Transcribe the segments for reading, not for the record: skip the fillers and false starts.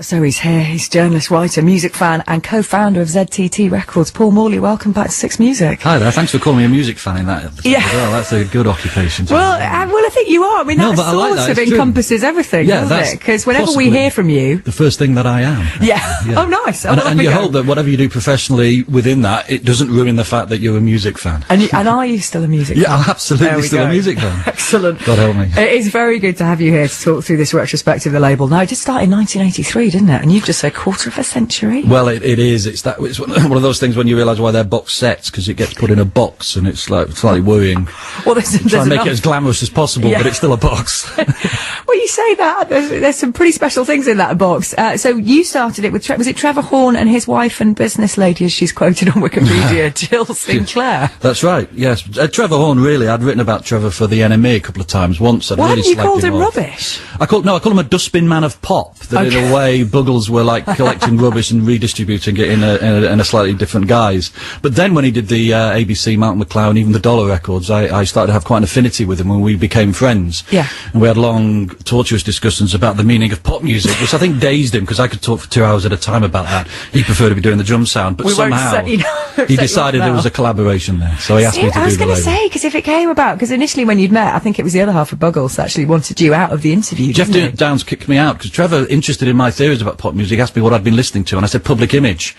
So he's here, he's journalist, writer, music fan and co-founder of ZTT Records. Paul Morley, welcome back to 6Music. Hi there, thanks for calling me a music fan in that episode as well. That's a good occupation. Well, I think you are. I mean, that sort of encompasses everything, doesn't it? Because whenever we hear from you... the first thing that I am. Yeah. Oh, nice. And you hope that whatever you do professionally within that, it doesn't ruin the fact that you're a music fan. And are you still a music fan? Yeah, I'm absolutely still a music fan. Excellent. God help me. It is very good to have you here to talk through this retrospective of the label. Now, it did start in 1983, didn't it? And you've just said quarter of a century. Well, it is. It's one of those things when you realise why they're box sets, because it gets put in a box and it's like slightly worrying. Well, try and make it as glamorous as possible, but it's still a box. Well, you say that. There's some pretty special things in that box. So you started it with, was it Trevor Horn and his wife and business lady, as she's quoted on Wikipedia, Jill Sinclair? That's right, yes. Trevor Horn, really, I'd written about Trevor for the NME a couple of times. Once I'd Why really haven't you called him off. rubbish? I call him a dustbin man of pop. That in a way, Buggles were like collecting rubbish and redistributing it in a slightly different guise. But then when he did the ABC, Malcolm McLaren, even the Dollar records, I started to have quite an affinity with him when we became friends. Yeah. And we had long, tortuous discussions about the meaning of pop music, which I think dazed him, because I could talk for 2 hours at a time about that. He preferred to be doing the drum sound, but somehow he decided there was a collaboration there. So he asked me to do the label. I was going to say, because if it came about, because initially when you'd met, I think it was the other half of Buggles that actually wanted you out of the interview. Jeff Downs kicked me out because Trevor, interested in my theories about pop music, asked me what I'd been listening to, and I said Public Image.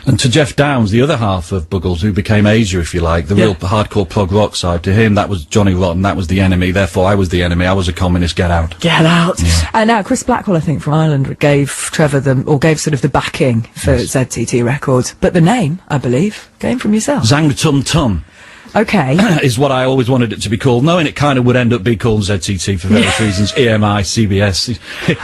And to Jeff Downs, the other half of Buggles, who became Asia, if you like, the real hardcore prog rock side, to him that was Johnny Rotten, that was the enemy, therefore I was the enemy, I was a communist, get out. Get out! Yeah. And now Chris Blackwell, I think, from Ireland, gave Trevor gave sort of the backing for ZTT Records, but the name, I believe, came from yourself. Zang Tuum Tumb. Okay. Is what I always wanted it to be called, knowing it kind of would end up being called ZTT for various reasons. EMI, CBS,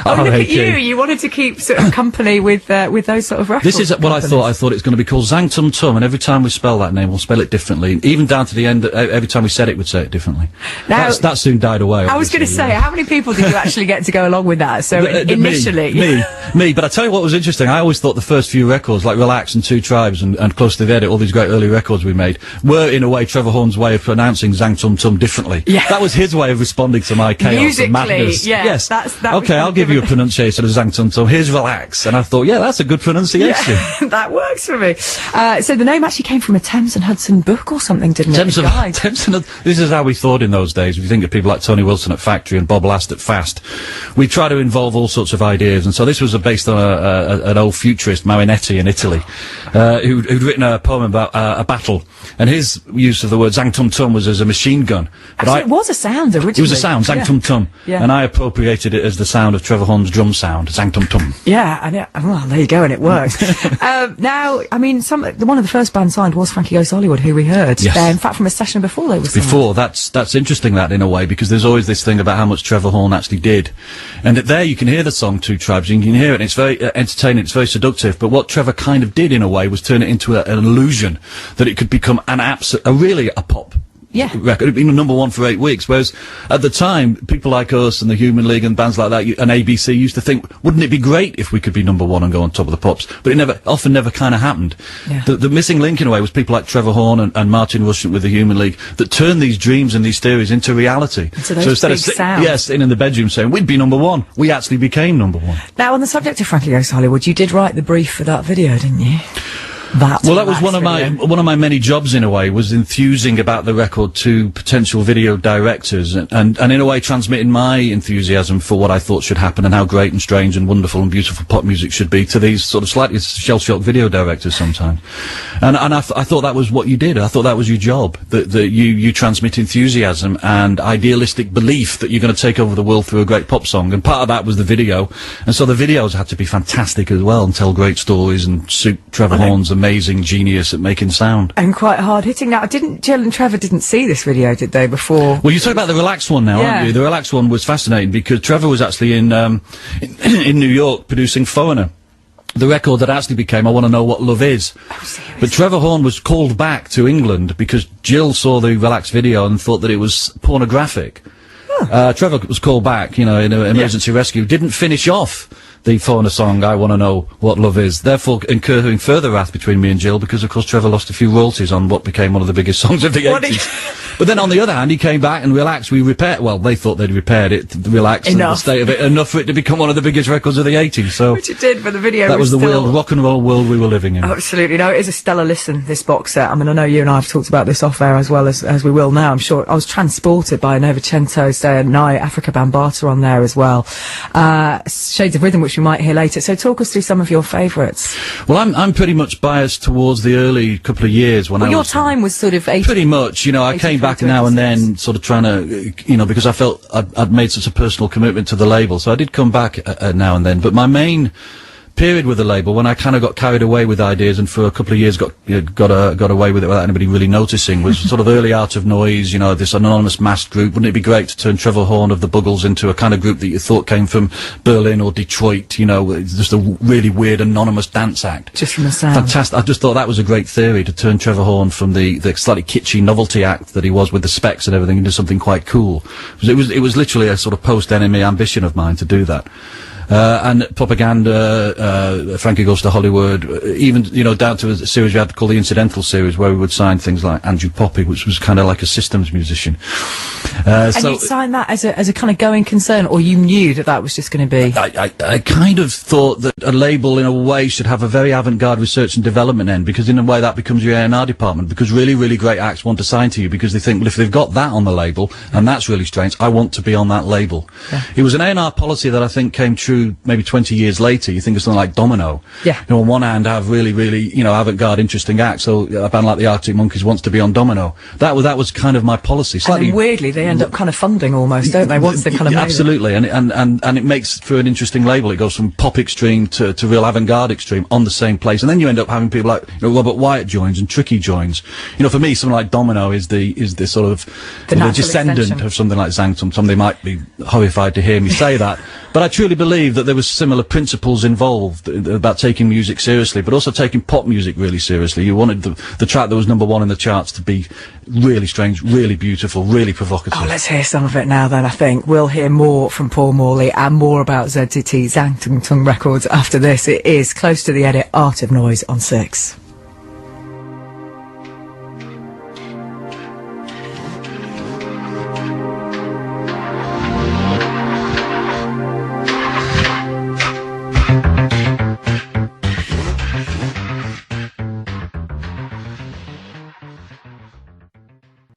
Oh, look at you! You wanted to keep sort of company with those sort of records. This is what I thought. I thought it's going to be called Zang Tuum Tumb, and every time we spell that name, we'll spell it differently. Even down to the end, every time we said it, we'd say it differently. Now, that soon died away. I was going to say, how many people did you actually get to go along with that? So initially, me. But I tell you what was interesting. I always thought the first few records, like Relax and Two Tribes and Close to the Edit, all these great early records we made, were in a way Trevor Horn's way of pronouncing Zang Tuum Tumb differently. Yeah. That was his way of responding to my chaos and madness. Yes. Okay, I'll give you a pronunciation of Zang Tuum Tumb. Here's Relax. And I thought, yeah, that's a good pronunciation. Yeah, that works for me. So the name actually came from a Thames and Hudson book or something, didn't it? Thames and this is how we thought in those days. If you think of people like Tony Wilson at Factory and Bob Last at Fast, we try to involve all sorts of ideas. And so this was based on an old futurist, Marinetti in Italy, who'd written a poem about a battle. And his use of the word Zang Tuum Tumb was as a machine gun. But it was a sound originally. It was a sound, Zang Tuum Tumb. Yeah. And I appropriated it as the sound of Trevor Horn's drum sound, Zang Tuum Tumb. Yeah, and well, there you go, and it works. Now, I mean, one of the first bands signed was Frankie Goes to Hollywood, who we heard. Yes. In fact, from a session before they were signed. Before, that's interesting, that, in a way, because there's always this thing about how much Trevor Horn actually did. And there you can hear the song Two Tribes, you can hear it, and it's very entertaining, it's very seductive, but what Trevor kind of did, in a way, was turn it into an illusion that it could become really a pop record. It'd been number one for 8 weeks, whereas at the time, people like us and the Human League and bands like that and ABC used to think, wouldn't it be great if we could be number one and go on top of the pops? But it often never kind of happened. Yeah. The missing link, in a way, was people like Trevor Horn and Martin Rushent with the Human League that turned these dreams and these theories into reality. So instead of sitting in the bedroom saying, we'd be number one, we actually became number one. Now, on the subject of Frankie Goes to Hollywood, you did write the brief for that video, didn't you? That was one of my many jobs, in a way, was enthusing about the record to potential video directors and in a way transmitting my enthusiasm for what I thought should happen and how great and strange and wonderful and beautiful pop music should be to these sort of slightly shell-shocked video directors sometimes. And I thought that was what you did. I thought that was your job, that you transmit enthusiasm and idealistic belief that you're going to take over the world through a great pop song, and part of that was the video, and so the videos had to be fantastic as well and tell great stories and suit Trevor Horn's amazing genius at making sound. And quite hard-hitting. Now, Jill and Trevor didn't see this video, did they, before? Well, you talk about the Relaxed one now, aren't you? The Relaxed one was fascinating because Trevor was actually in New York producing Foreigner, the record that actually became I Want to Know What Love Is. Oh, but Trevor Horn was called back to England because Jill saw the Relaxed video and thought that it was pornographic. Trevor was called back, in an emergency rescue, didn't finish off the Fauna song, I Want to Know What Love Is, therefore incurring further wrath between me and Jill, because of course Trevor lost a few royalties on what became one of the biggest songs of the 80s. But then on the other hand, he came back and Relax, we repaired, well, they thought they'd repaired it, Relax, and the state of it, enough for it to become one of the biggest records of the 80s, so... Which it did, but the video that was the rock and roll world we were living in. Absolutely, no, it is a stellar listen, this box set. I mean, I know you and I have talked about this off air as well as we will now, I'm sure. I was transported by Novecento's Day and Night, Africa Bambaataa on there as well. Shades of Rhythm, which we might hear later. So talk us through some of your favourites. Well, I'm pretty much biased towards the early couple of years when your time was sort of 80. Pretty much, you know, I came back now and then, sort of trying to, you know, because I felt I'd made such a personal commitment to the label, so I did come back now and then. But my main period with the label, when I kind of got carried away with ideas and for a couple of years got away with it without anybody really noticing, was sort of early Art of Noise, you know, this anonymous masked group. Wouldn't it be great to turn Trevor Horn of the Buggles into a kind of group that you thought came from Berlin or Detroit, you know, just a really weird anonymous dance act. Just from the sound. Fantastic. I just thought that was a great theory, to turn Trevor Horn from the slightly kitschy novelty act that he was with the specs and everything into something quite cool. It was literally a sort of post-enemy ambition of mine to do that. And Propaganda, Frankie Goes to Hollywood, even, you know, down to a series we had called the Incidental series, where we would sign things like Andrew Poppy, which was kind of like a systems musician. And you'd sign that as a kind of going concern, or you knew that was just going to be? I kind of thought that a label, in a way, should have a very avant-garde research and development end, because in a way that becomes your A&R department, because really, really great acts want to sign to you, because they think, well, if they've got that on the label, and that's really strange, I want to be on that label. Yeah. It was an A&R policy that I think came true maybe 20 years later. You think of something like Domino. Yeah. You know, on one hand, have really, really, you know, avant-garde, interesting acts. So a band like the Arctic Monkeys wants to be on Domino. That was kind of my policy. Slightly, and then weirdly, they end up kind of funding almost, don't they? Once they kind of made absolutely, it. and it makes for an interesting label. It goes from pop extreme to real avant-garde extreme on the same place, and then you end up having people like, you know, Robert Wyatt joins and Tricky joins. You know, for me, something like Domino is the sort of the descendant extension of something like Zang Tuum Tumb. They might be horrified to hear me say that, but I truly believe that there was similar principles involved about taking music seriously, but also taking pop music really seriously. You wanted the track that was #1 in the charts to be really strange, really beautiful, really provocative. Oh, let's hear some of it now then, I think. We'll hear more from Paul Morley and more about ZTT Zang Tuum Tumb Records after this. It is Close to the Edit, Art of Noise on 6.